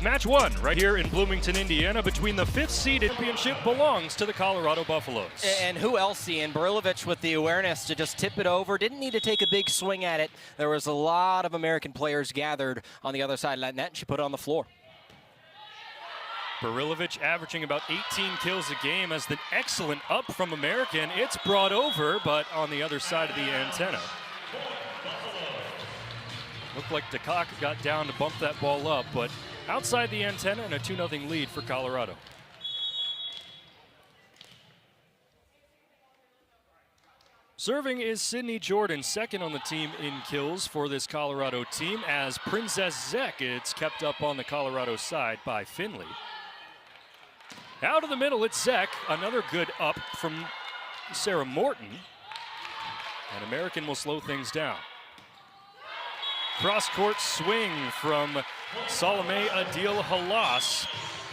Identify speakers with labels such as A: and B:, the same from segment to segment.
A: Match 1 right here in Bloomington, Indiana, between the 5th seeded championship belongs to the Colorado Buffaloes.
B: And who else, Ian? Barilovic with the awareness to just tip it over. Didn't need to take a big swing at it. There was a lot of American players gathered on the other side of that net, and she put it on the floor.
A: Barilovic averaging about 18 kills a game as the excellent up from American. It's brought over, but on the other side of the antenna. Looked like Duquesne got down to bump that ball up, but outside the antenna and a 2-0 lead for Colorado. Serving is Sydney Jordan, second on the team in kills for this Colorado team, as Princess Zek, it's kept up on the Colorado side by Finley. Out of the middle, it's Zek, another good up from Sarah Morton, and American will slow things down. Cross-court swing from Salome Adil Halas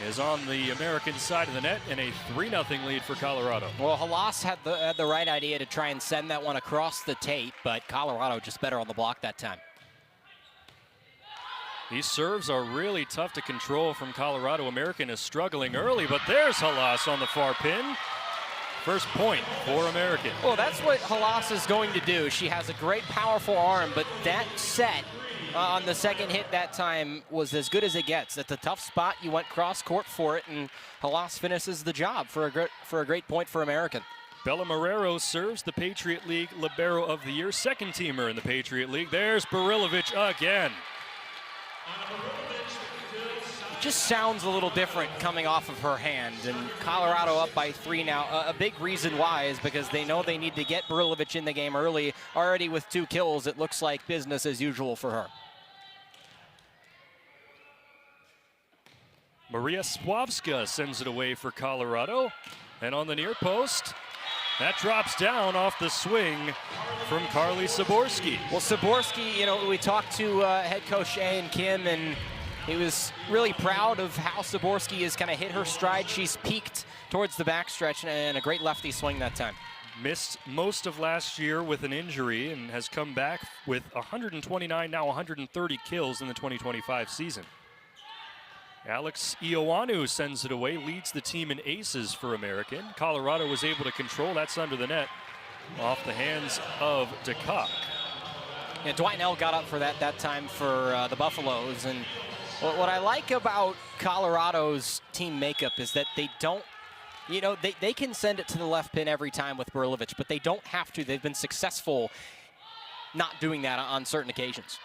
A: is on the American side of the net, and a 3-0 lead for Colorado.
B: Well, Halas had the right idea to try and send that one across the tape, but Colorado just better on the block that time.
A: These serves are really tough to control from Colorado. American is struggling early, but there's Halas on the far pin. First point for American.
B: Well, that's what Halas is going to do. She has a great, powerful arm, but that set on the second hit that time was as good as it gets. That's a tough spot. You went cross-court for it, and Halas finishes the job for a great point for American.
A: Bella Marrero serves the Patriot League Libero of the Year, second teamer in the Patriot League. There's Barilovic again.
B: Just sounds a little different coming off of her hand, and Colorado up by 3 now. A big reason why is because they know they need to get Barilovic in the game early. Already with 2 kills, it looks like business as usual for her.
A: Maria Swavska sends it away for Colorado, and on the near post, that drops down off the swing from Carly Saborski.
B: Well, Saborski, you know, we talked to head coach Shane Kim, and he was really proud of how Saborski has kind of hit her stride. She's peaked towards the backstretch, and a great lefty swing that time.
A: Missed most of last year with an injury and has come back with 129, now 130 kills in the 2025 season. Alex Ioanu sends it away, leads the team in aces for American. Colorado was able to control. That's under the net off the hands of Duquesne.
B: Yeah, Dwight Nell got up for that time for the Buffaloes, and what I like about Colorado's team makeup is that they don't, you know, they can send it to the left pin every time with Barilovic, but they don't have to. They've been successful not doing that on certain occasions.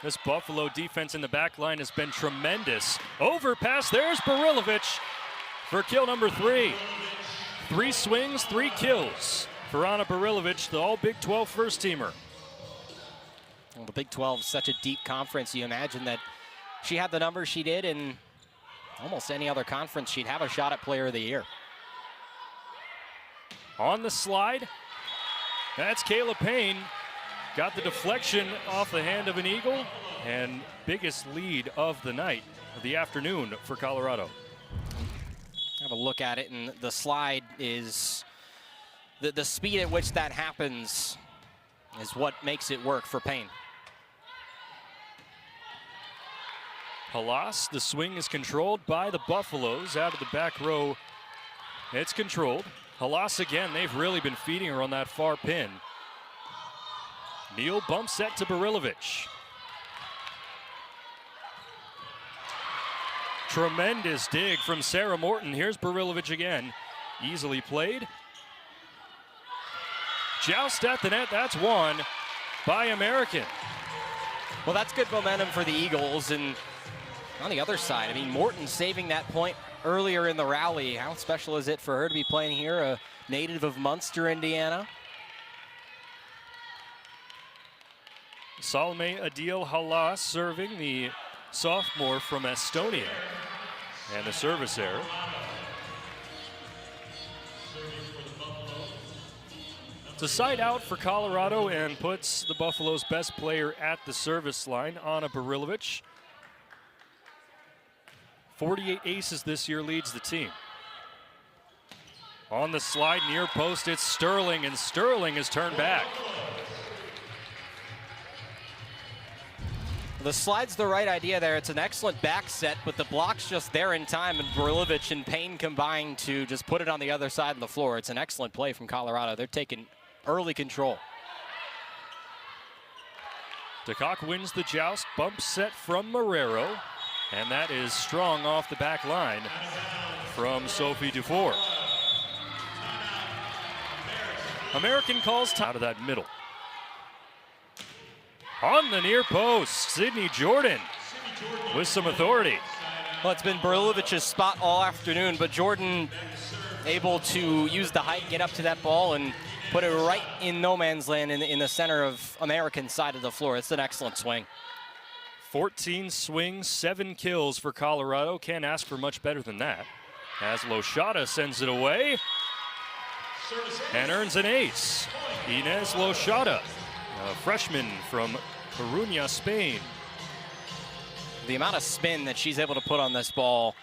A: This Buffalo defense in the back line has been tremendous. Overpass, there's Barilovic for kill number 3. 3 swings, 3 kills for Ana Barilovic, the all Big 12 first teamer.
B: Well, the Big 12 is such a deep conference. You imagine that she had the numbers she did in almost any other conference, she'd have a shot at Player of the Year.
A: On the slide, that's Kayla Payne. Got the deflection off the hand of an Eagle, and biggest lead of the night, of the afternoon for Colorado.
B: Have a look at it, and the slide is, the speed at which that happens is what makes it work for Payne.
A: Halas, the swing is controlled by the Buffaloes. Out of the back row, it's controlled. Halas again, they've really been feeding her on that far pin. Neal bump set to Barilovic. Tremendous dig from Sarah Morton. Here's Barilovic again. Easily played. Joust at the net, that's won by American.
B: Well, that's good momentum for the Eagles, and on the other side, I mean, Morton saving that point earlier in the rally. How special is it for her to be playing here, a native of Munster, Indiana?
A: Salome Adil Halas serving, the sophomore from Estonia, and the service error. It's a side out for Colorado and puts the Buffalo's best player at the service line, Ana Barilovic. 48 aces this year, leads the team. On the slide near post, it's Sterling, and Sterling is turned back.
B: The slide's the right idea there. It's an excellent back set, but the block's just there in time, and Barilovic and Payne combined to just put it on the other side of the floor. It's an excellent play from Colorado. They're taking early control.
A: DeCock wins the joust, bump set from Marrero, and that is strong off the back line from Sophie Dufour. American calls out of that middle. On the near post, Sydney Jordan with some authority.
B: Well, it's been Barilovic's spot all afternoon, but Jordan able to use the height, get up to that ball, and put it right in no man's land in the center of American side of the floor. It's an excellent swing.
A: 14 swings, 7 kills for Colorado. Can't ask for much better than that. As Loshada sends it away and earns an ace. Inez Loshada, a freshman from Coruña, Spain.
B: The amount of spin that she's able to put on this ball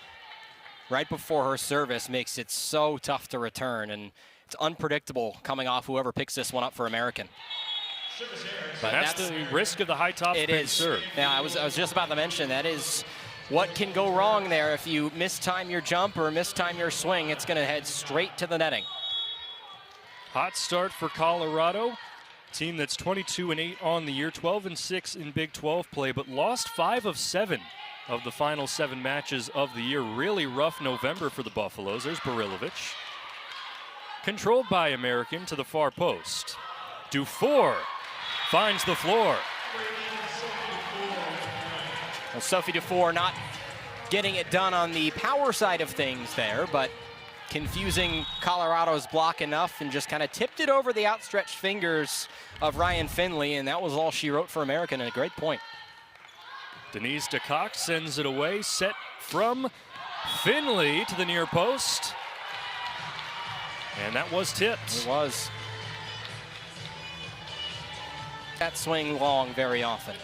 B: right before her service makes it so tough to return, and it's unpredictable coming off whoever picks this one up for American.
A: But that's the risk of the high top spin serve.
B: Yeah, I was just about to mention that is what can go wrong there. If you mistime your jump or mistime your swing, it's going to head straight to the netting.
A: Hot start for Colorado. Team that's 22-8 on the year, 12-6 in Big 12 play, but lost 5 of 7 of the final 7 matches of the year. Really rough November for the Buffaloes. There's Barilovic. Controlled by American to the far post. Dufour finds the floor.
B: Well, Sophie Dufour not getting it done on the power side of things there, but confusing Colorado's block enough and just kind of tipped it over the outstretched fingers of Ryan Finley, and that was all she wrote for American, and a great point.
A: Denise DeCock sends it away, set from Finley to the near post. And that was tipped.
B: It was. That swing long very often.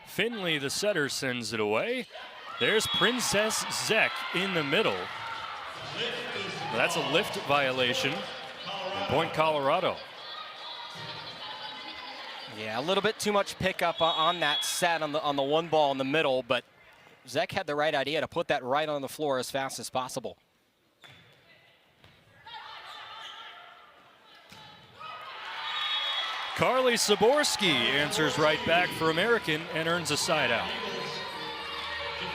A: Finley, the setter, sends it away. There's Princess Zek in the middle. That's a lift violation. And point Colorado.
B: Yeah, a little bit too much pickup on that set on the one ball in the middle, but Zek had the right idea to put that right on the floor as fast as possible.
A: Carly Saborski answers right back for American and earns a side out.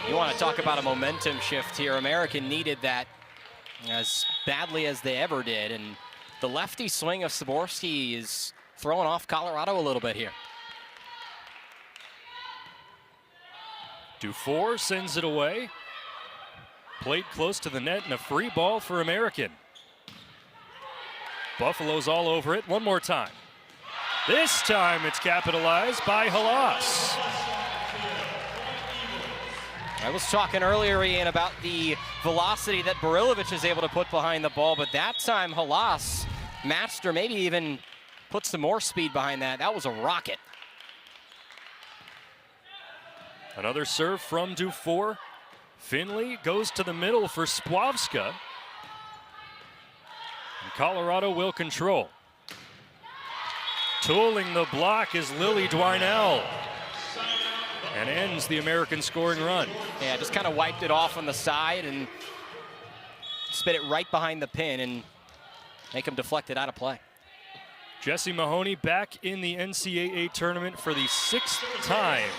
B: You want to talk about a momentum shift here. American needed that as badly as they ever did, and the lefty swing of Saborski is throwing off Colorado a little bit here.
A: Dufour sends it away. Played close to the net and a free ball for American. Buffalo's all over it one more time. This time it's capitalized by Halas.
B: I was talking earlier, Ian, about the velocity that Barilovic is able to put behind the ball, but that time Halas matched or maybe even put some more speed behind that. That was a rocket.
A: Another serve from Dufour. Finley goes to the middle for Spławska. And Colorado will control. Tooling the block is Lily Dwinell. And ends the American scoring run.
B: Yeah, just kind of wiped it off on the side and spit it right behind the pin and make him deflect it out of play.
A: Jesse Mahoney back in the NCAA tournament for the 6th time.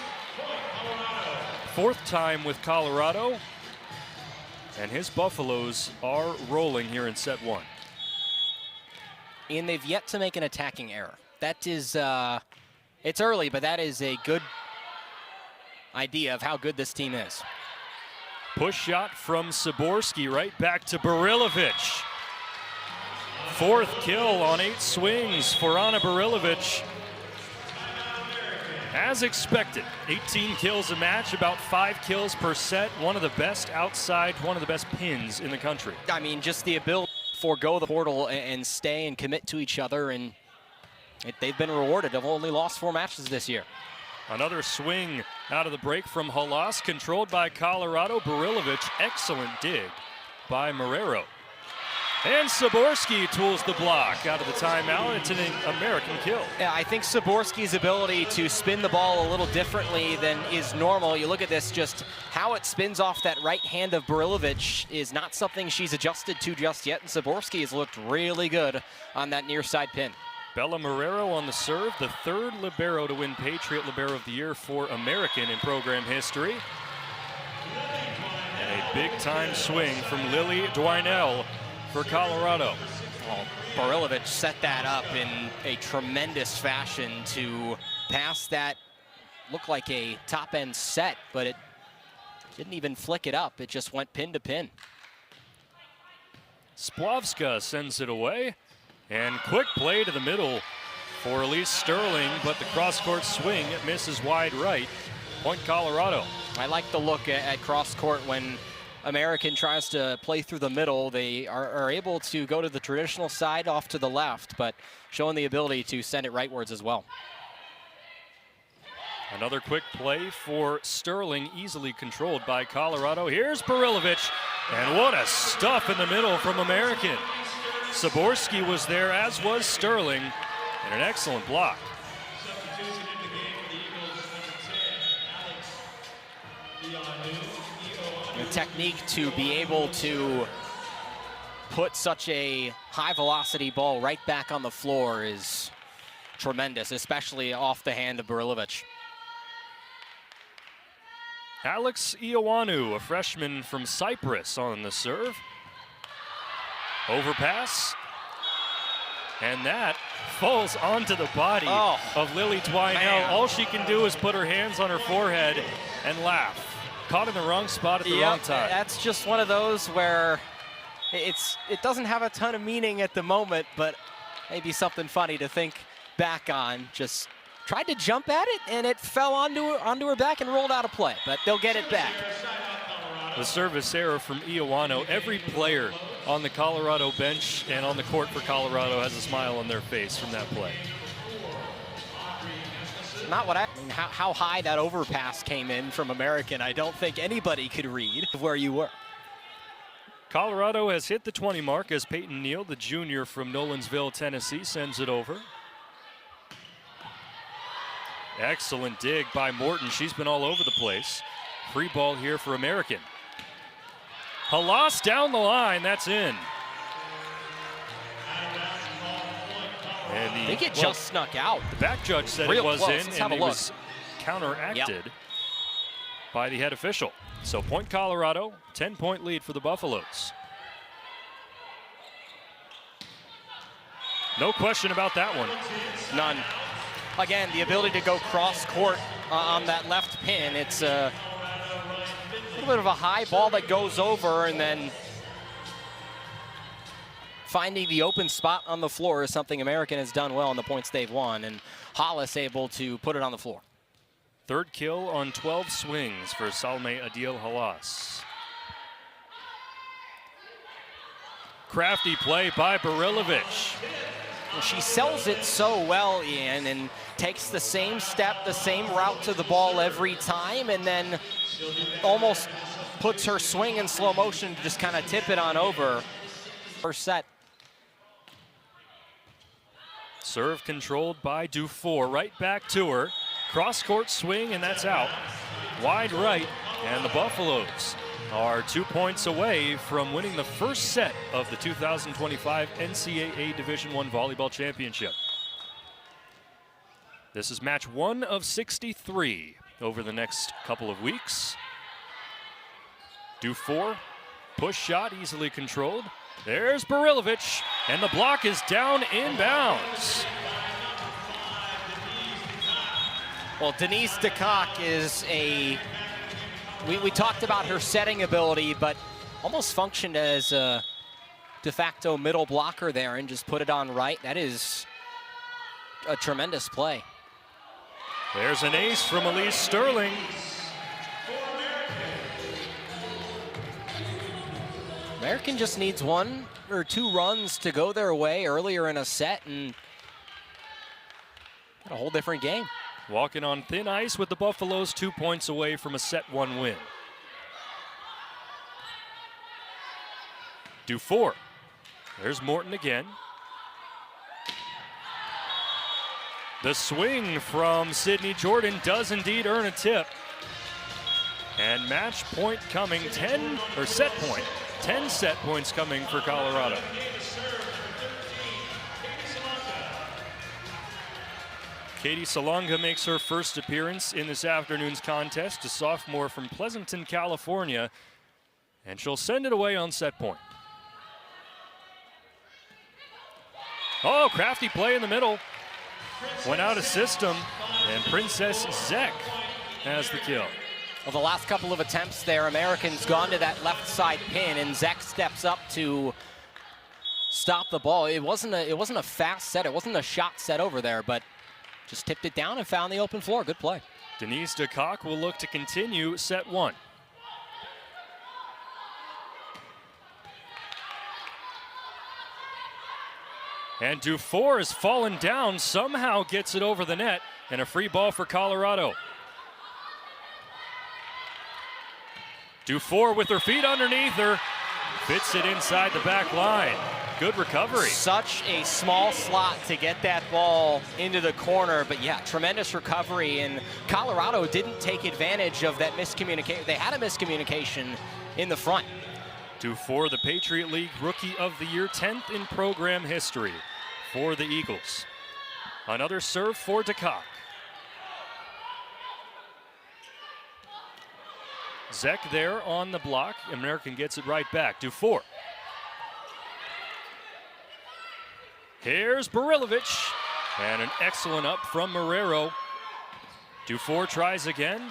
A: 4th time with Colorado. And his Buffaloes are rolling here in set 1.
B: And they've yet to make an attacking error. That is, it's early, but that is a good idea of how good this team is.
A: Push shot from Saborski right back to Barilovic. 4th kill on 8 swings for Ana Barilovic. As expected, 18 kills a match, about 5 kills per set. One of the best outside, one of the best pins in the country.
B: I mean, just the ability to forego the portal and stay and commit to each other, and they've been rewarded. They've only lost 4 matches this year.
A: Another swing out of the break from Halas, controlled by Colorado. Barilovic, excellent dig by Marrero. And Saborski tools the block out of the timeout. It's an American kill.
B: Yeah, I think Saborski's ability to spin the ball a little differently than is normal. You look at this, just how it spins off that right hand of Barilovic is not something she's adjusted to just yet, and Saborski has looked really good on that near side pin.
A: Bella Marrero on the serve, the third libero to win Patriot Libero of the Year for American in program history. And a big-time swing from Lily Dwinell for Colorado.
B: Well, Barilovic set that up in a tremendous fashion to pass that, looked like a top-end set, but it didn't even flick it up. It just went pin to pin.
A: Splavska sends it away. And quick play to the middle for Elise Sterling, but the cross-court swing misses wide right. Point Colorado.
B: I like the look at cross-court when American tries to play through the middle. They are able to go to the traditional side off to the left, but showing the ability to send it rightwards as well.
A: Another quick play for Sterling, easily controlled by Colorado. Here's Barilovic, and what a stuff in the middle from American. Saborski was there, as was Sterling, and an excellent block.
B: The technique to be able to put such a high velocity ball right back on the floor is tremendous, especially off the hand of Barilovic.
A: Alex Ioanu, a freshman from Cyprus, on the serve. Overpass, and that falls onto the body of Lily Dwinell.
B: Man.
A: All she can do is put her hands on her forehead and laugh. Caught in the wrong spot at the wrong time.
B: That's just one of those where it doesn't have a ton of meaning at the moment, but maybe something funny to think back on. Just tried to jump at it, and it fell onto her back and rolled out of play, but they'll get it back.
A: The service error from Ioano. Every player on the Colorado bench and on the court for Colorado has a smile on their face from that play.
B: Not what I mean, how high that overpass came in from American, I don't think anybody could read where you were.
A: Colorado has hit the 20 mark as Peyton Neal, the junior from Nolensville, Tennessee, sends it over. Excellent dig by Morton. She's been all over the place. Free ball here for American. Halas down the line, that's in. And
B: I think it just snuck out.
A: The back judge said
B: Real
A: it was
B: close.
A: in,
B: Let's
A: and
B: have a
A: it
B: look.
A: was counteracted by the head official. So point Colorado, 10-point lead for the Buffaloes. No question about that one.
B: None. Again, the ability to go cross court on that left pin. It's a little bit of a high ball that goes over, and then finding the open spot on the floor is something American has done well in the points they've won, and Hollis able to put it on the floor.
A: Third kill on 12 swings for Salme Adil Halas. Crafty play by Barilovic.
B: She sells it so well, Ian, and takes the same step, the same route to the ball every time, and then almost puts her swing in slow motion to just kind of tip it on over. First set.
A: Serve controlled by Dufour, right back to her. Cross-court swing, and that's out. Wide right, and the Buffaloes are 2 points away from winning the first set of the 2025 NCAA Division I Volleyball Championship. This is match 1 of 63 over the next couple of weeks. Dufour, push shot, easily controlled. There's Barilovic, and the block is down inbounds.
B: Well, Denise DeCock is we talked about her setting ability, but almost functioned as a de facto middle blocker there and just put it on right. That is a tremendous play.
A: There's an ace from Elise Sterling.
B: American just needs 1 or 2 runs to go their way earlier in a set and a whole different game.
A: Walking on thin ice with the Buffaloes 2 points away from a set 1 win. Dufour. There's Morton again. The swing from Sydney Jordan does indeed earn a tip. And match point coming, 10 set points coming for Colorado. Katie Salonga makes her first appearance in this afternoon's contest, a sophomore from Pleasanton, California, and she'll send it away on set point. Oh, crafty play in the middle. Went out of system, and Princess Zek has the kill.
B: Well, the last couple of attempts there, Americans gone to that left side pin, and Zek steps up to stop the ball. It wasn't a fast set. It wasn't a shot set over there, but just tipped it down and found the open floor. Good play.
A: Denise DeCock will look to continue set one. And Dufour has fallen down, somehow gets it over the net, and a free ball for Colorado. Dufour with her feet underneath her, fits it inside the back line. Good recovery.
B: Such a small slot to get that ball into the corner, but yeah, tremendous recovery, and Colorado didn't take advantage of that miscommunication. They had a miscommunication in the front.
A: Dufour, the Patriot League Rookie of the Year, 10th in program history for the Eagles. Another serve for DeCock. Zek there on the block. American gets it right back. Dufour. Here's Barilovic. And an excellent up from Marrero. Dufour tries again.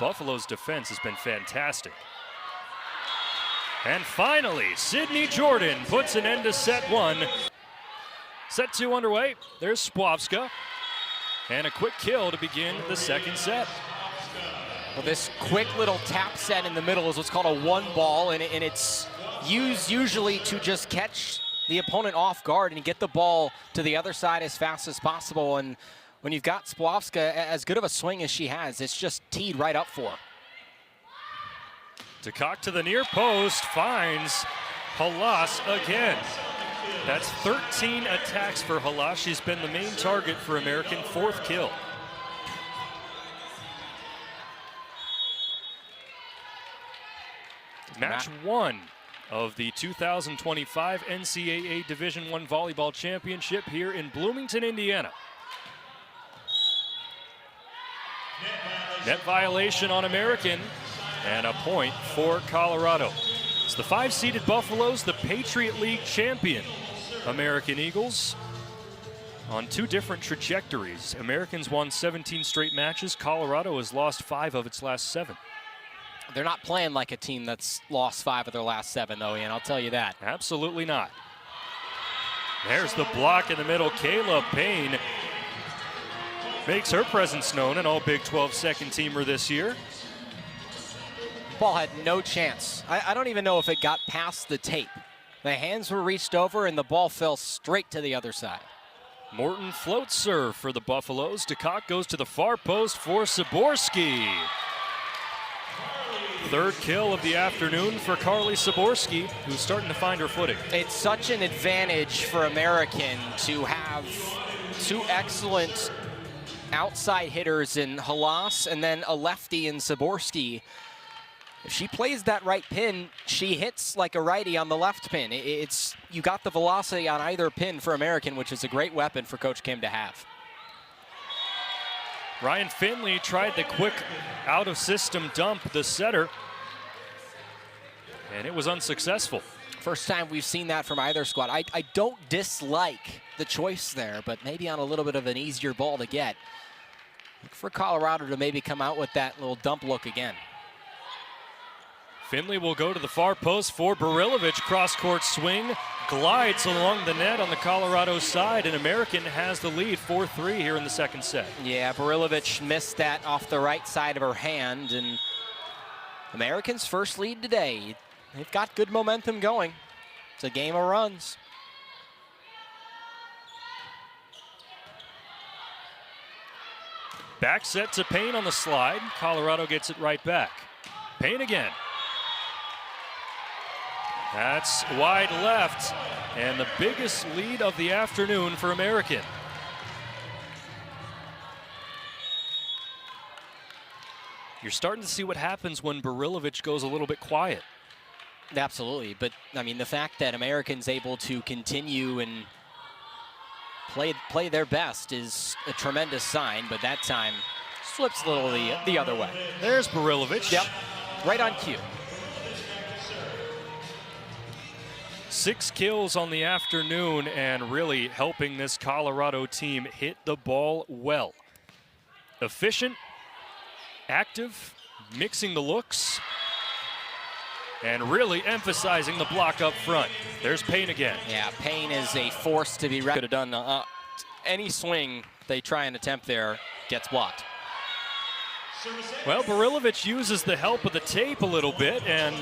A: Buffalo's defense has been fantastic. And finally, Sydney Jordan puts an end to set one. Set two underway. There's Spławska. And a quick kill to begin the second set.
B: Well, this quick little tap set in the middle is what's called a one ball, and it's used usually to just catch the opponent off guard and get the ball to the other side as fast as possible. And when you've got Spławska, as good of a swing as she has, it's just teed right up for her.
A: DeCock to the near post, finds Halas again. That's 13 attacks for Halas. She's been the main target for American, fourth kill. Match one of the 2025 NCAA Division I Volleyball Championship here in Bloomington, Indiana. Net violation on American, and a point for Colorado. It's the 5-seeded Buffaloes, the Patriot League champion American Eagles, on two different trajectories. Americans won 17 straight matches. Colorado has lost 5 of its last 7.
B: They're not playing like a team that's lost 5 of their last 7, though, Ian. I'll tell you that.
A: Absolutely not. There's the block in the middle. Kayla Payne makes her presence known, an all Big 12 second teamer this year.
B: Ball had no chance. I don't even know if it got past the tape. The hands were reached over, and the ball fell straight to the other side.
A: Morton floats serve for the Buffaloes. DeCock goes to the far post for Saborski. Third kill of the afternoon for Carly Saborski, who's starting to find her footing.
B: It's such an advantage for American to have two excellent outside hitters in Halas and then a lefty in Saborski. If she plays that right pin, she hits like a righty on the left pin. You got the velocity on either pin for American, which is a great weapon for Coach Kim to have.
A: Ryan Finley tried the quick out-of-system dump, the setter, and it was unsuccessful.
B: First time we've seen that from either squad. I don't dislike the choice there, but maybe on a little bit of an easier ball to get. Look for Colorado to maybe come out with that little dump look again.
A: Finley will go to the far post for Barilovic. Cross-court swing, glides along the net on the Colorado side, and American has the lead 4-3 here in the second set.
B: Yeah, Barilovic missed that off the right side of her hand, and American's first lead today. They've got good momentum going. It's a game of runs.
A: Back set to Payne on the slide. Colorado gets it right back. Payne again. That's wide left, and the biggest lead of the afternoon for American. You're starting to see what happens when Barilovic goes a little bit quiet.
B: Absolutely, but I mean the fact that American's able to continue and play their best is a tremendous sign, but that time slips a little the other way.
A: There's Barilovic.
B: Yep, right on cue.
A: 6 kills on the afternoon and really helping this Colorado team hit the ball well. Efficient, active, mixing the looks, and really emphasizing the block up front. There's Payne again.
B: Yeah, Payne is a force to be reckoned. Could have done any swing they try and attempt there gets blocked.
A: Well, Barilovic uses the help of the tape a little bit and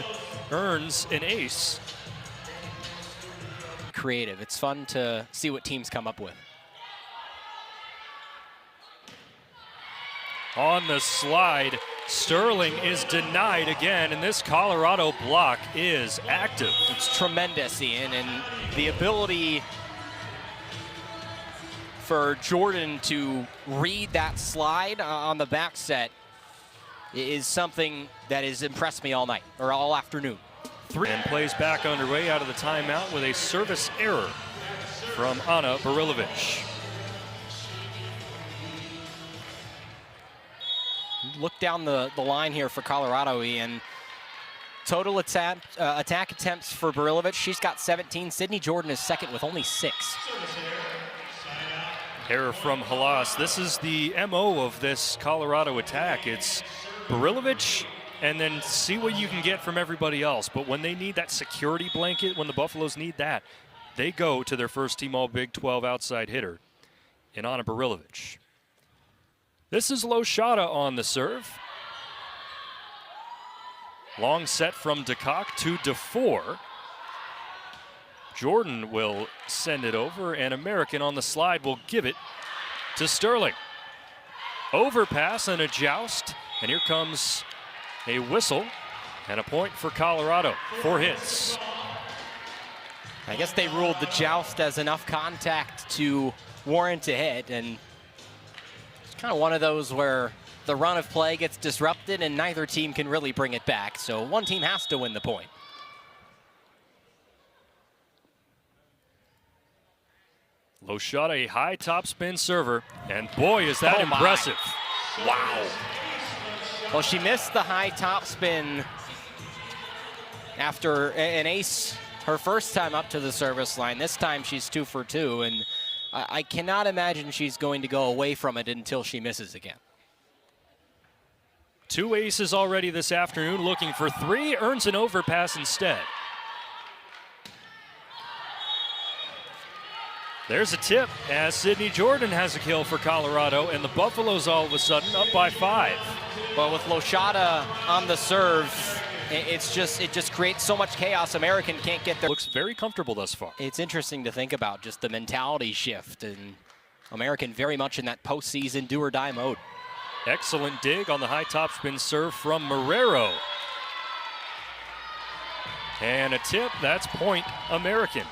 A: earns an ace.
B: Creative. It's fun to see what teams come up with.
A: On the slide, Sterling is denied again, and this Colorado block is active.
B: It's tremendous, Ian, and the ability for Jordan to read that slide on the back set is something that has impressed me all night, or all afternoon.
A: And plays back underway out of the timeout with a service error from Ana Barilovic.
B: Look down the line here for Colorado, Ian. Total attack attempts for Barilovic. She's got 17. Sydney Jordan is second with only 6.
A: Error from Halas. This is the MO of this Colorado attack. It's Barilovic and then see what you can get from everybody else. But when they need that security blanket, when the Buffaloes need that, they go to their first team all Big 12 outside hitter in Ana Barilovic. This is Loshada on the serve. Long set from DeCock to DeFore. Jordan will send it over, and American on the slide will give it to Sterling. Overpass and a joust, and here comes a whistle and a point for Colorado. 4 hits.
B: I guess they ruled the joust as enough contact to warrant a hit, and it's kind of one of those where the run of play gets disrupted and neither team can really bring it back, so one team has to win the point.
A: Loshada, a high topspin server, and boy, is that impressive.
B: Wow. Well, she missed the high topspin after an ace her first time up to the service line. This time she's 2 for 2, and I cannot imagine she's going to go away from it until she misses again.
A: 2 aces already this afternoon, looking for 3, earns an overpass instead. There's a tip as Sydney Jordan has a kill for Colorado, and the Buffaloes all of a sudden up by 5.
B: Well, with Loshada on the serve, it just creates so much chaos. American can't get there.
A: Looks very comfortable thus far.
B: It's interesting to think about just the mentality shift, and American very much in that postseason do-or-die mode.
A: Excellent dig on the high topspin serve from Marrero. And a tip, that's point American.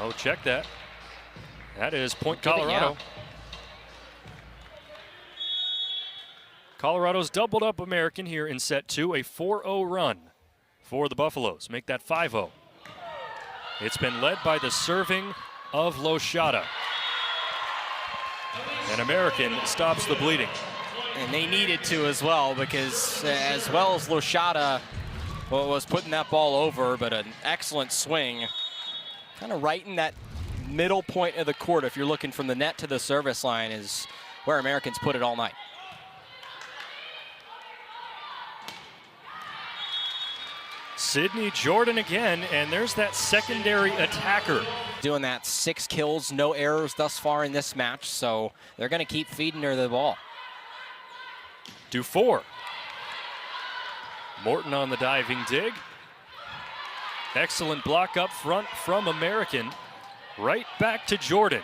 A: Oh, check that. That is point Colorado. Colorado's doubled up American here in set 2, a 4-0 run for the Buffaloes. Make that 5-0. It's been led by the serving of Loshada. And American stops the bleeding.
B: And they needed to as well, because as well as Loshada was putting that ball over, but an excellent swing. Kind of right in that middle point of the court, if you're looking from the net to the service line, is where Americans put it all night.
A: Sydney Jordan again, and there's that secondary attacker.
B: Doing that, 6 kills, no errors thus far in this match, so they're going to keep feeding her the ball.
A: DeFore. Morton on the diving dig. Excellent block up front from American. Right back to Jordan.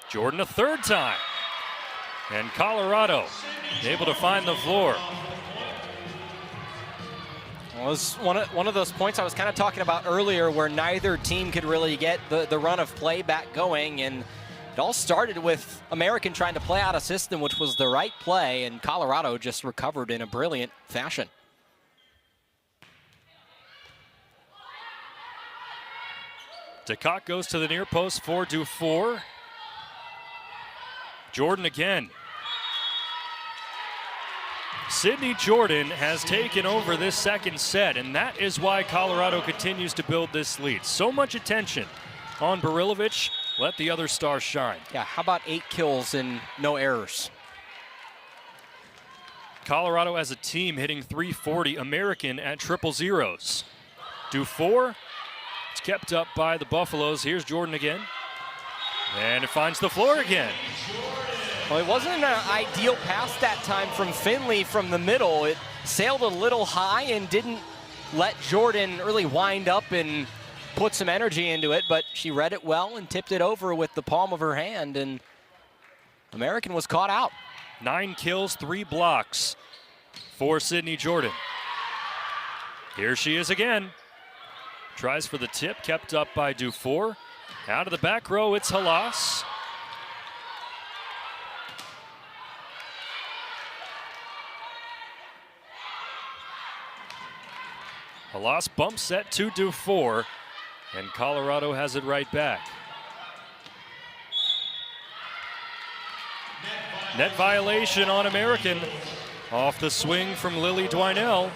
A: Jordan a third time. And Colorado able to find the floor.
B: Well, it was one of those points I was kind of talking about earlier where neither team could really get the run of play back going, and it all started with American trying to play out a system which was the right play, and Colorado just recovered in a brilliant fashion.
A: DeCock goes to the near post for Dufour. Jordan again. Sydney Jordan has taken over this second set, and that is why Colorado continues to build this lead. So much attention on Barilovic. Let the other stars shine.
B: Yeah, how about 8 kills and no errors?
A: Colorado as a team hitting .340, American at triple zeros. Dufour, it's kept up by the Buffaloes. Here's Jordan again. And it finds the floor again.
B: Well, it wasn't an ideal pass that time from Finley from the middle. It sailed a little high and didn't let Jordan really wind up and put some energy into it, but she read it well and tipped it over with the palm of her hand, and American was caught out.
A: 9 kills, 3 blocks for Sydney Jordan. Here she is again. Tries for the tip, kept up by Dufour. Out of the back row, it's Halas. Halas bump set to Dufour, and Colorado has it right back. Net violation on American off the swing from Lily Dwinell.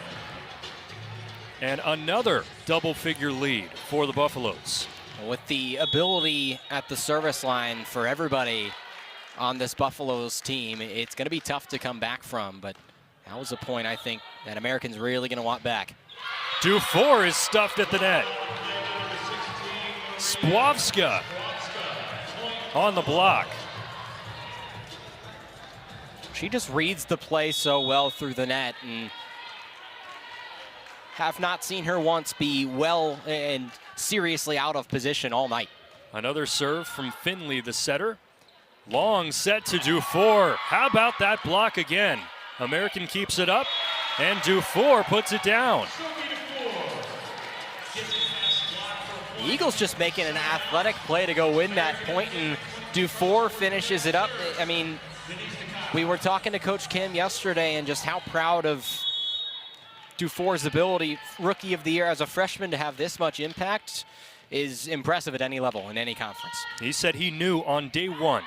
A: And another double-figure lead for the Buffaloes.
B: With the ability at the service line for everybody on this Buffaloes team, it's going to be tough to come back from, but that was a point I think that American's really going to want back.
A: Dufour is stuffed at the net. Spławska on the block.
B: She just reads the play so well through the net, and have not seen her once be well and seriously out of position all night.
A: Another serve from Finley, the setter. Long set to Dufour. How about that block again? American keeps it up, and Dufour puts it down.
B: The Eagles just making an athletic play to go win that point, and Dufour finishes it up. I mean, we were talking to Coach Kim yesterday and just how proud of Dufour's ability, rookie of the year as a freshman, to have this much impact is impressive at any level in any conference.
A: He said he knew on day one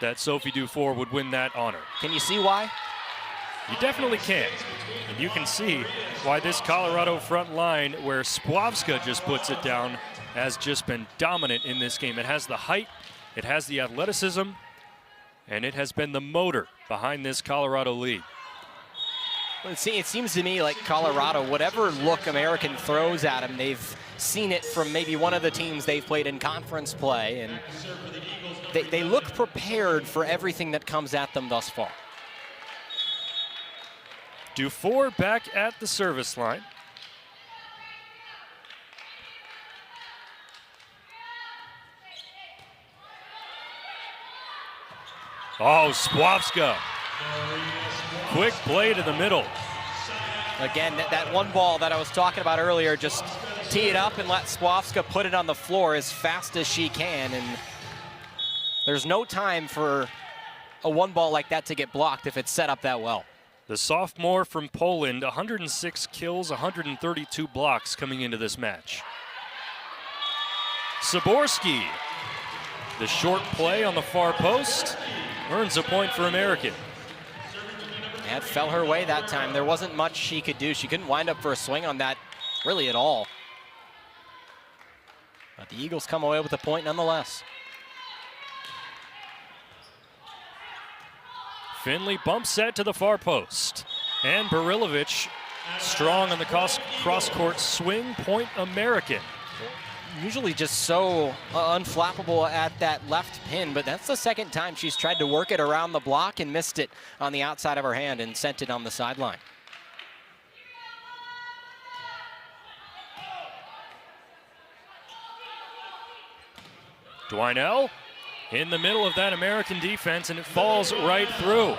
A: that Sophie Dufour would win that honor.
B: Can you see why?
A: You definitely can. And you can see why this Colorado front line, where Spławska just puts it down, has just been dominant in this game. It has the height, it has the athleticism, and it has been the motor behind this Colorado lead.
B: Well, it seems to me like Colorado, whatever look American throws at them, they've seen it from maybe one of the teams they've played in conference play, and they look prepared for everything that comes at them thus far.
A: Dufour back at the service line. Oh, Spławska. Quick play to the middle.
B: Again, that one ball that I was talking about earlier, just tee it up and let Spławska put it on the floor as fast as she can. And there's no time for a one ball like that to get blocked if it's set up that well.
A: The sophomore from Poland, 106 kills, 132 blocks coming into this match. Saborski, the short play on the far post, earns a point for American.
B: That fell her way that time. There wasn't much she could do. She couldn't wind up for a swing on that really at all. But the Eagles come away with a point nonetheless.
A: Finley bump set to the far post. And Barilovic strong on the cross-court swing, point American.
B: Usually just so unflappable at that left pin, but that's the second time she's tried to work it around the block and missed it on the outside of her hand and sent it on the sideline.
A: Dwinell, in the middle of that American defense, and it falls right through.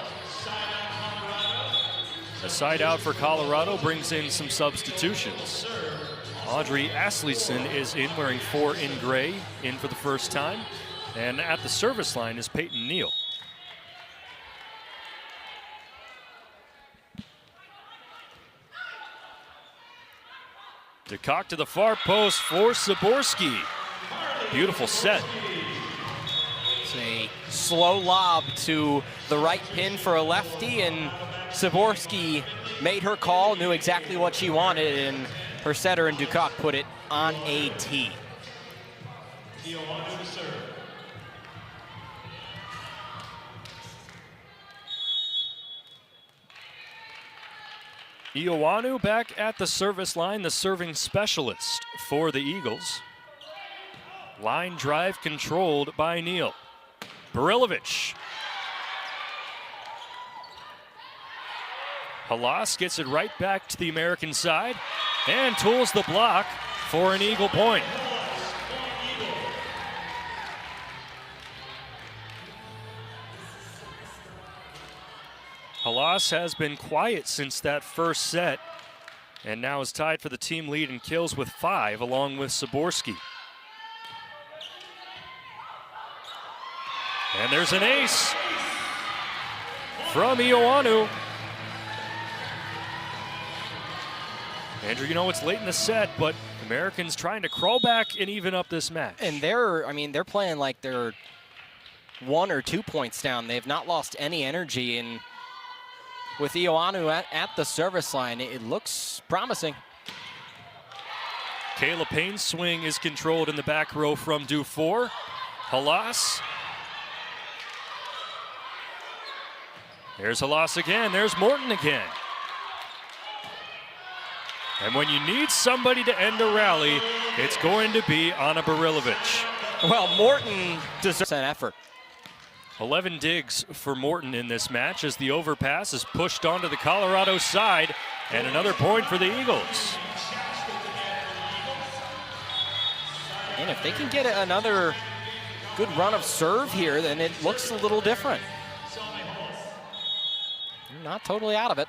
A: A side out for Colorado brings in some substitutions. Audrey Asleson is in, wearing 4 in gray, in for the first time. And at the service line is Peyton Neal. DeCock to the far post for Saborski. Beautiful set.
B: It's a slow lob to the right pin for a lefty, and Saborski made her call, knew exactly what she wanted, and her setter and DeCock put it on a tee.
A: Ioanu back at the service line, the serving specialist for the Eagles. Line drive controlled by Neal. Barilovic. Halas gets it right back to the American side and tools the block for an Eagle point. Halas has been quiet since that first set and now is tied for the team lead in kills with 5 along with Saborski. And there's an ace from Ioanu. Andrew, you know it's late in the set, but Americans trying to crawl back and even up this match.
B: And they're playing like they're 1 or 2 points down. They've not lost any energy, and with Ioanu at the service line, it looks promising.
A: Kayla Payne's swing is controlled in the back row from Dufour. Halas. There's Halas again. There's Morton again. And when you need somebody to end a rally, it's going to be Anna Barilovic.
B: Well, Morton deserves an effort.
A: 11 digs for Morton in this match as the overpass is pushed onto the Colorado side, and another point for the Eagles.
B: And if they can get another good run of serve here, then it looks a little different. They're not totally out of it.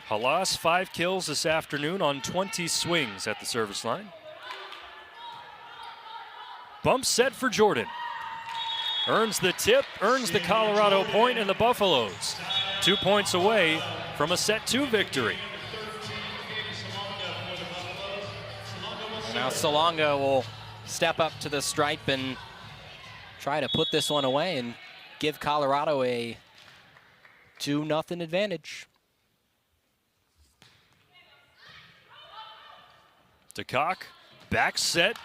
A: Halas 5 kills this afternoon on 20 swings at the service line. Bump set for Jordan. Earns the tip, earns the Colorado point, and the Buffaloes 2 points away from a set 2 victory.
B: Now Salonga will step up to the stripe and try to put this one away and give Colorado a 2-0 advantage.
A: DeCock, back set.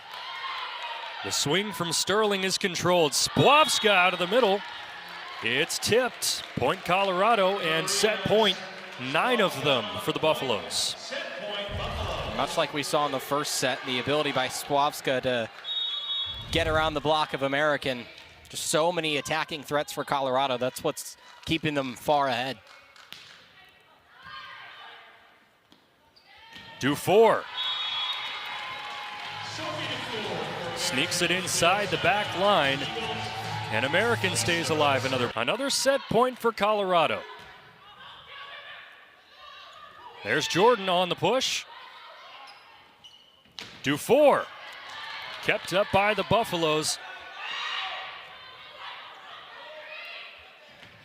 A: The swing from Sterling is controlled. Spławska out of the middle. It's tipped. Point Colorado, and set point, 9 of them for the Buffaloes.
B: Much like we saw in the first set, the ability by Spławska to get around the block of American. Just so many attacking threats for Colorado. That's what's keeping them far ahead.
A: Dufour. Sneaks it inside the back line, and American stays alive. Another set point for Colorado. There's Jordan on the push. Dufour kept up by the Buffaloes.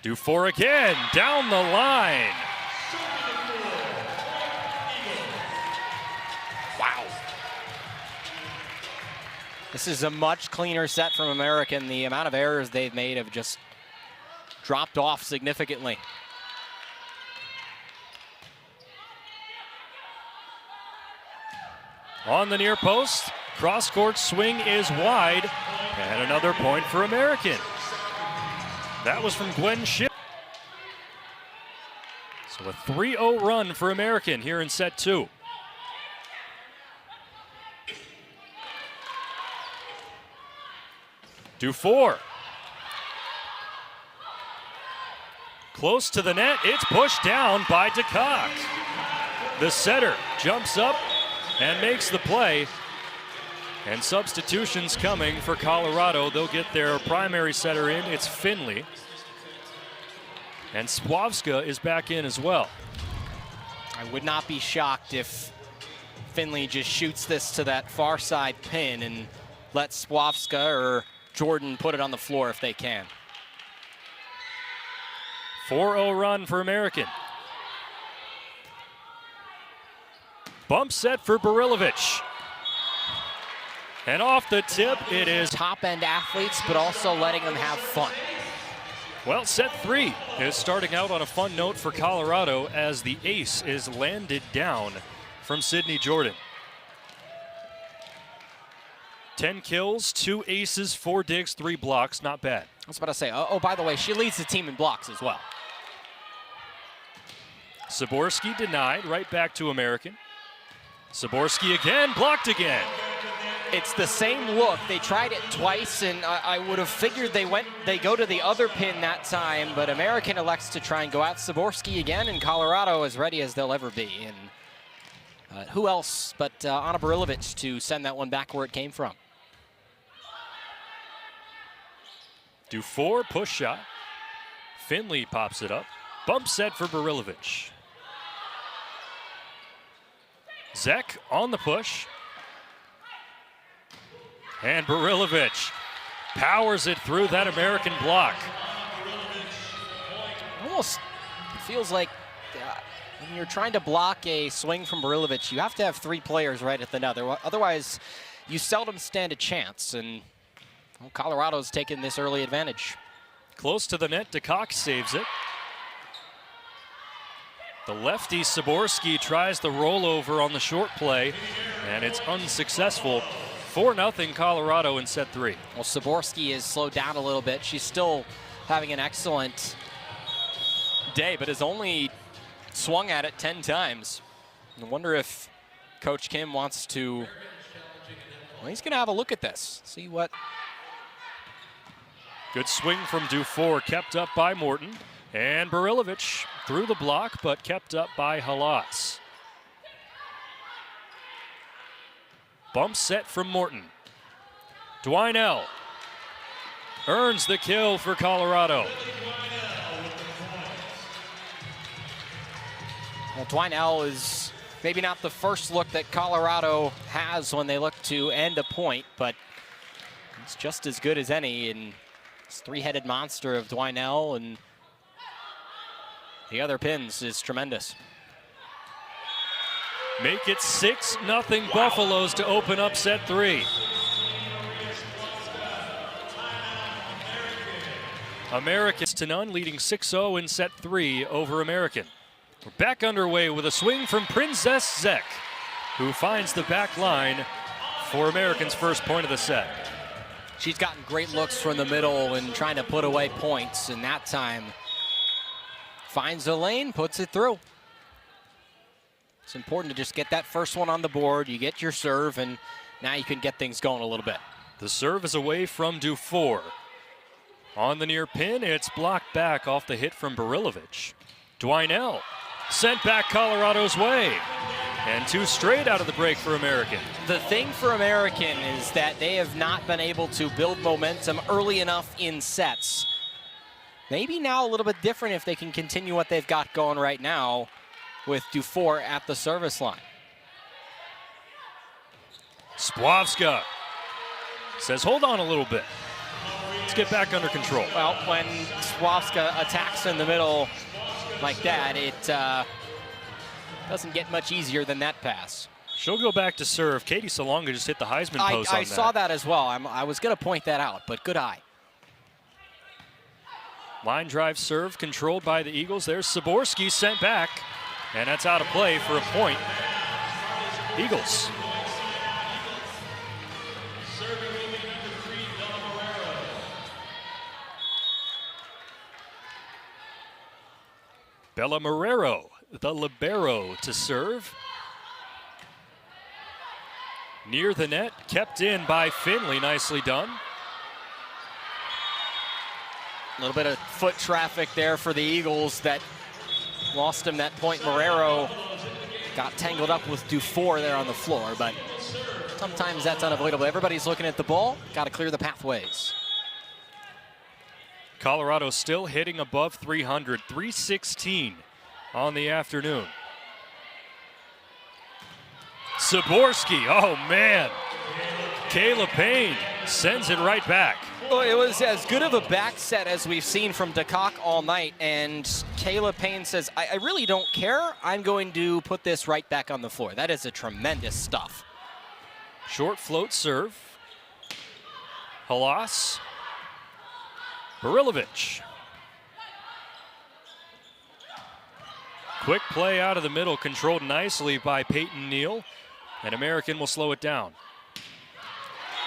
A: Dufour again, down the line. Wow.
B: This is a much cleaner set from American. The amount of errors they've made have just dropped off significantly.
A: On the near post, cross-court swing is wide, and another point for American. That was from Gwen Schiff. So a 3-0 run for American here in set 2. Dufour. Close to the net, it's pushed down by DeCock. The setter jumps up and makes the play. And substitutions coming for Colorado. They'll get their primary setter in. It's Finley. And Swavska is back in as well.
B: I would not be shocked if Finley just shoots this to that far side pin and lets Swavska or Jordan put it on the floor if they can.
A: 4-0 run for American. Bump set for Barilovic. And off the tip, it is
B: top-end athletes, but also letting them have fun.
A: Well, set 3 is starting out on a fun note for Colorado as the ace is landed down from Sydney Jordan. 10 kills, 2 aces, 4 digs, 3 blocks. Not bad.
B: I was about to say, oh, by the way, she leads the team in blocks as well.
A: Saborski denied, right back to American. Saborski again, blocked again.
B: It's the same look. They tried it twice, and I would have figured they go to the other pin that time, but American elects to try and go at Saborski again, and Colorado as ready as they'll ever be. And who else but Ana Barilovic to send that one back where it came from.
A: Dufour, push shot. Finley pops it up. Bump set for Barilovic. Zek on the push. And Barilovic powers it through that American block.
B: Almost feels like when you're trying to block a swing from Barilovic, you have to have 3 players right at the net. Otherwise, you seldom stand a chance. And well, Colorado's taken this early advantage.
A: Close to the net, DeCock saves it. The lefty Saborski tries the rollover on the short play, and it's unsuccessful. 4-0 Colorado in set 3.
B: Well, Saborski is slowed down a little bit. She's still having an excellent day, but has only swung at it 10 times. I wonder if Coach Kim wants to, well, he's going to have a look at this, see what.
A: Good swing from Dufour, kept up by Morton. And Barilovic through the block, but kept up by Halas. Bump set from Morton. Dwinell earns the kill for Colorado.
B: Well, Dwinell is maybe not the first look that Colorado has when they look to end a point, but it's just as good as any. And this 3-headed monster of Dwinell and the other pins is tremendous.
A: Make it 6-0 Buffaloes to open up set 3. Americans to none, leading 6-0 in set 3 over American. We're back underway with a swing from Princess Zek, who finds the back line for American's first point of the set.
B: She's gotten great looks from the middle and trying to put away points, and that time finds a lane, puts it through. It's important to just get that first one on the board. You get your serve, and now you can get things going a little bit.
A: The serve is away from Dufour. On the near pin, it's blocked back off the hit from Barilovic. Dwinell sent back Colorado's way. And 2 straight out of the break for American.
B: The thing for American is that they have not been able to build momentum early enough in sets. Maybe now a little bit different if they can continue what they've got going right now with Dufour at the service line.
A: Splavska says, hold on a little bit. Let's get back under control.
B: Well, when Splavska attacks in the middle like that, it doesn't get much easier than that pass.
A: She'll go back to serve. Katie Salonga just hit the Heisman post on that.
B: I saw that as well. I was going to point that out, but good eye.
A: Line drive serve controlled by the Eagles. There's Saborski sent back, and that's out of play for a point. Eagles. Bella Marrero, the libero, to serve. Near the net, kept in by Finley, nicely done.
B: A little bit of foot traffic there for the Eagles that lost him that point. Marrero got tangled up with Dufour there on the floor, but sometimes that's unavoidable. Everybody's looking at the ball. Got to clear the pathways.
A: Colorado still hitting above 300, 316 on the afternoon. Saborski, oh man. Kayla Payne sends it right back.
B: Well, it was as good of a back set as we've seen from Duquesne all night, and Kayla Payne says, I really don't care. I'm going to put this right back on the floor. That is a tremendous stuff.
A: Short float serve. Halas. Barilovic. Quick play out of the middle, controlled nicely by Peyton Neal, and American will slow it down.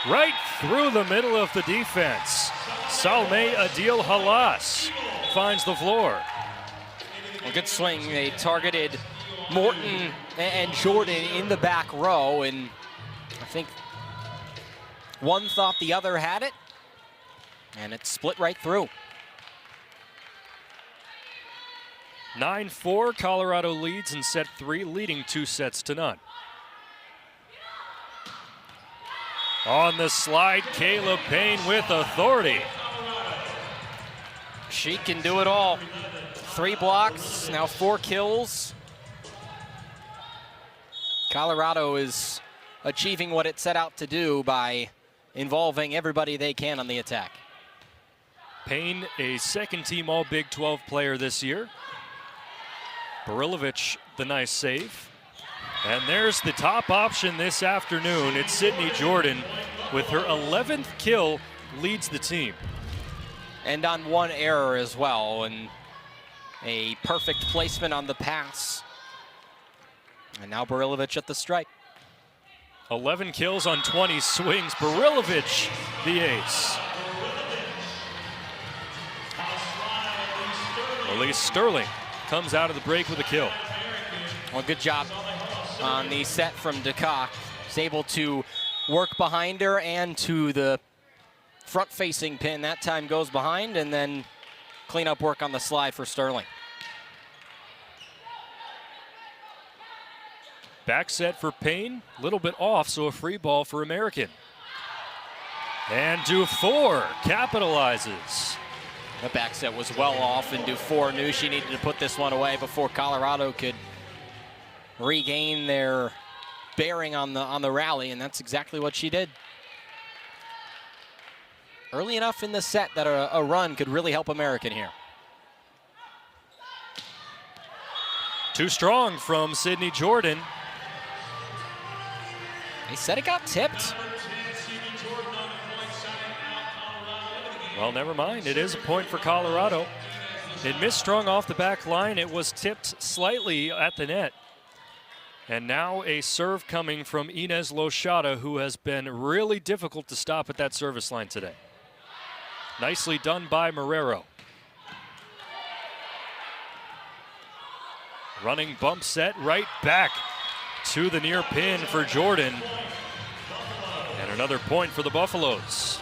A: Right through the middle of the defense. Salme Adil Halas finds the floor.
B: A good swing. They targeted Morton and Jordan in the back row, and I think one thought the other had it, and it split right through.
A: 9-4, Colorado leads in set 3, leading 2-0. On the slide, Kayla Payne with authority.
B: She can do it all. 3 blocks, now 4 kills. Colorado is achieving what it set out to do by involving everybody they can on the attack.
A: Payne, a second-team All-Big 12 player this year. Barilovic, the nice save. And there's the top option this afternoon. It's Sydney Jordan with her 11th kill, leads the team.
B: And on 1 error as well, and a perfect placement on the pass. And now Barilovic at the stripe.
A: 11 kills on 20 swings. Barilovic, the ace. Elise Sterling comes out of the break with a kill.
B: Well, good job on the set from Duquesne. He's able to work behind her and to the front-facing pin. That time goes behind, and then cleanup work on the slide for Sterling.
A: Back set for Payne, a little bit off, so a free ball for American. And Dufour capitalizes.
B: The back set was well off, and Dufour knew she needed to put this one away before Colorado could regain their bearing on the rally, and that's exactly what she did. Early enough in the set that a run could really help American here.
A: Too strong from Sydney Jordan.
B: They said it got tipped.
A: Well, never mind. It is a point for Colorado. It missed strong off the back line. It was tipped slightly at the net. And now a serve coming from Inez Loshada, who has been really difficult to stop at that service line today. Nicely done by Marrero. Running bump set right back to the near pin for Jordan. And another point for the Buffaloes.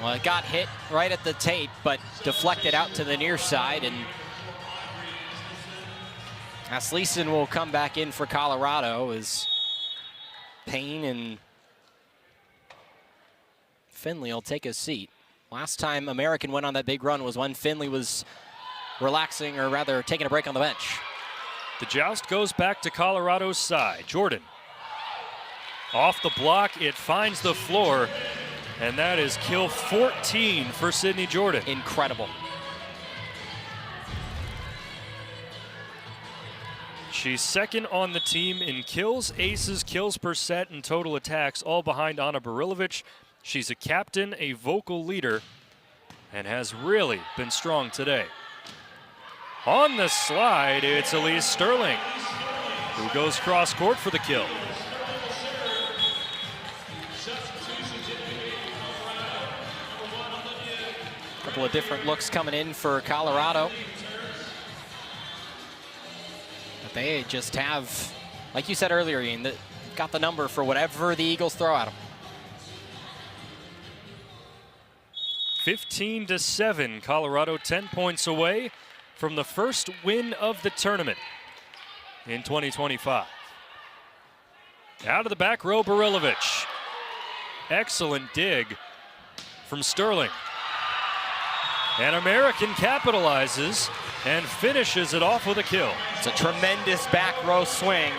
B: Well, it got hit right at the tape, but deflected out to the near side, and Asleason will come back in for Colorado as Payne and Finley will take a seat. Last time American went on that big run was when Finley was relaxing, or rather taking a break on the bench.
A: The joust goes back to Colorado's side. Jordan off the block, it finds the floor, and that is kill 14 for Sydney Jordan.
B: Incredible.
A: She's second on the team in kills, aces, kills per set, and total attacks, all behind Ana Barilovic. She's a captain, a vocal leader, and has really been strong today. On the slide, it's Elise Sterling, who goes cross court for the kill.
B: A couple of different looks coming in for Colorado. But they just have, like you said earlier, Ian, got the number for whatever the Eagles throw at them.
A: 15-7, Colorado 10 points away from the first win of the tournament in 2025. Out of the back row, Barilovic. Excellent dig from Sterling. And American capitalizes and finishes it off with a kill.
B: It's a tremendous back row swing.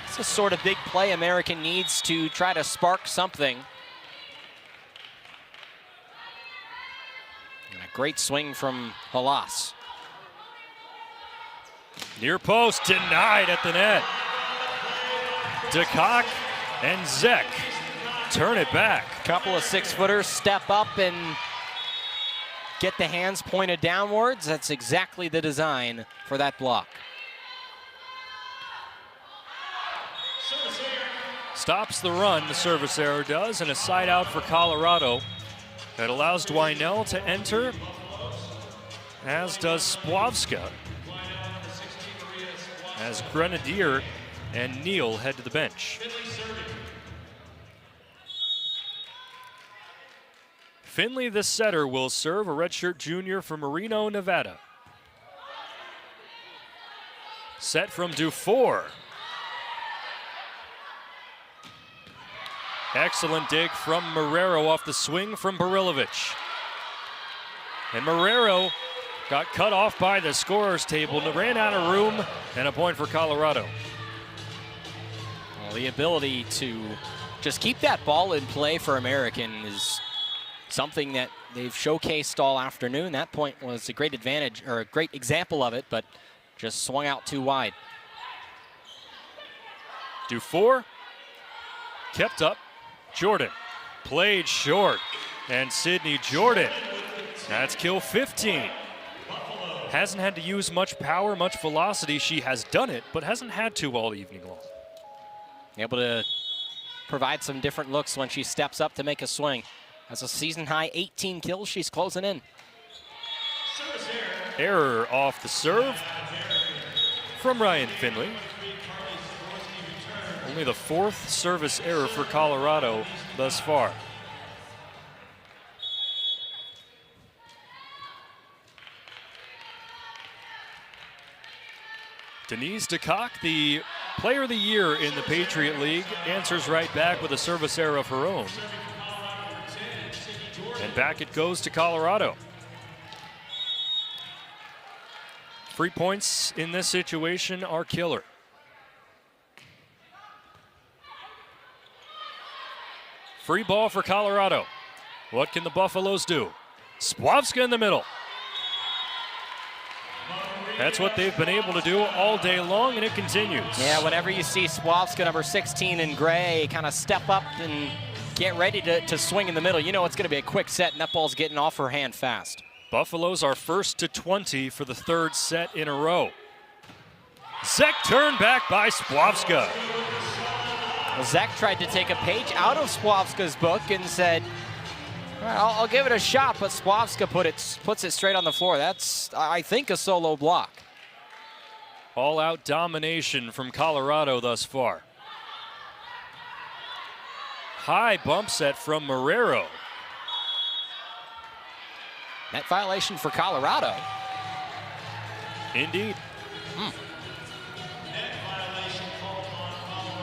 B: It's the sort of big play American needs to try to spark something. And a great swing from Halas.
A: Near post, denied at the net. DeCock and Zek turn it back.
B: Couple of 6-footers step up and get the hands pointed downwards. That's exactly the design for that block.
A: Stops the run, the service error does, and a side out for Colorado. That allows Dwinell to enter, as does Spławska, as Grenadier and Neal head to the bench. Finley, the setter, will serve, a redshirt junior from Reno, Nevada. Set from Dufour. Excellent dig from Marrero off the swing from Barilovic. And Marrero got cut off by the scorer's table, ran out of room, and a point for Colorado.
B: Well, the ability to just keep that ball in play for American is something that they've showcased all afternoon. That point was a great advantage, or a great example of it, but just swung out too wide.
A: Dufour kept up. Jordan played short, and Sydney Jordan, that's kill 15. Hasn't had to use much power, much velocity. She has done it, but hasn't had to all evening long.
B: Able to provide some different looks when she steps up to make a swing. Has a season high 18 kills, she's closing in.
A: Error off the serve from Ryan Finley. Only the 4th service error for Colorado thus far. Denise DeCock, the player of the year in the Patriot League, answers right back with a service error of her own. And back it goes to Colorado. Free points in this situation are killer. Free ball for Colorado. What can the Buffaloes do? Spławska in the middle. That's what they've been able to do all day long, and it continues.
B: Yeah, whenever you see Spławska, number 16 in gray, kind of step up and get ready to swing in the middle, you know it's going to be a quick set, and that ball's getting off her hand fast.
A: Buffaloes are first to 20 for the 3rd set in a row. Zek turned back by Spławska.
B: Well, Zek tried to take a page out of Spławska's book and said, well, I'll give it a shot, but Spławska puts it straight on the floor. That's, I think, a solo block.
A: All-out domination from Colorado thus far. High bump set from Marrero.
B: Net violation for Colorado.
A: Indeed.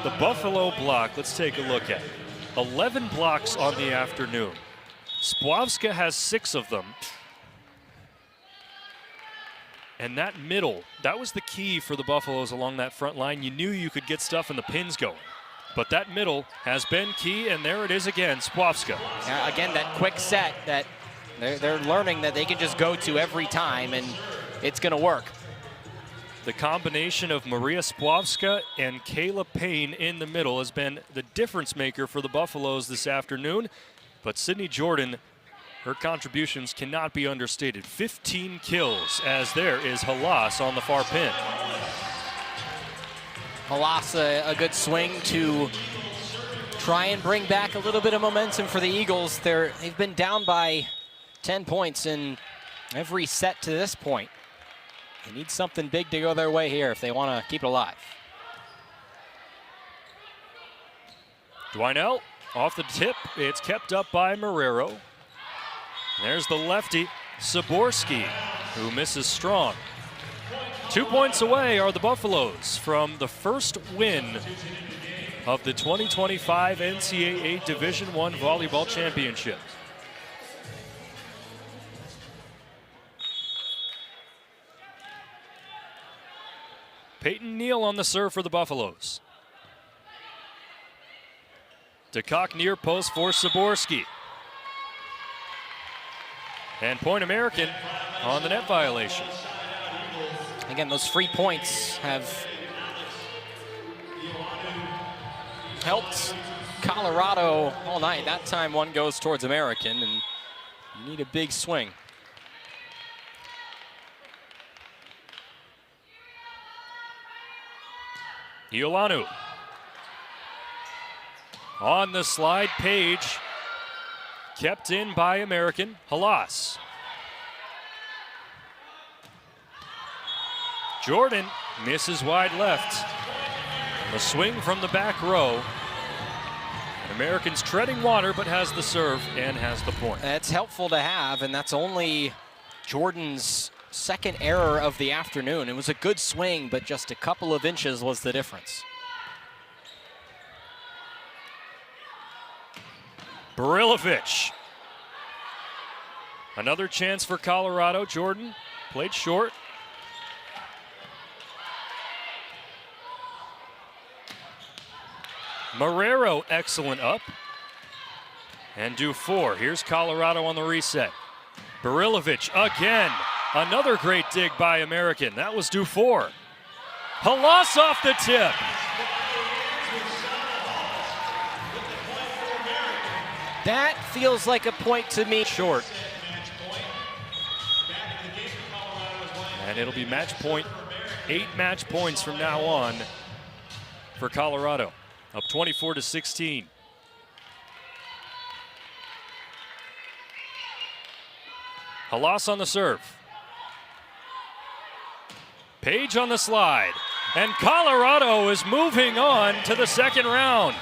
A: The Buffalo block, let's take a look at it. 11 blocks on the afternoon. Spławska has 6 of them. And that middle, that was the key for the Buffaloes along that front line. You knew you could get stuff in the pins going. But that middle has been key, and there it is again, Spławska.
B: Yeah, again, that quick set that they're learning that they can just go to every time, and it's going to work.
A: The combination of Maria Spławska and Kayla Payne in the middle has been the difference maker for the Buffaloes this afternoon. But Sydney Jordan, her contributions cannot be understated. 15 kills, as there is Halas on the far pin.
B: Halas, a good swing to try and bring back a little bit of momentum for the Eagles. They've been down by 10 points in every set to this point. They need something big to go their way here if they want to keep it alive.
A: Dwinell off the tip. It's kept up by Marrero. There's the lefty, Saborski, who misses strong. 2 points away are the Buffaloes from the first win of the 2025 NCAA Division I Volleyball Championship. Peyton Neal on the serve for the Buffaloes. DeCock near post for Saborski. And point American on the net violation.
B: Again, those free points have helped Colorado all night. That time one goes towards American, and you need a big swing.
A: Iolanu. On the slide, Page. Kept in by American. Halas. Jordan misses wide left. A swing from the back row. American's treading water, but has the serve and has the point.
B: It's helpful to have, and that's only Jordan's second error of the afternoon. It was a good swing, but just a couple of inches was the difference.
A: Barilovic. Another chance for Colorado. Jordan played short. Marrero, excellent up. And Dufour. Here's Colorado on the reset. Barilovic again. Another great dig by American. That was Dufour. Halas off the tip.
B: That feels like a point to me.
A: Short. And it'll be match point. 8 match points from now on for Colorado. Up 24-16. Halas on the serve. Page on the slide. And Colorado is moving on to the second round.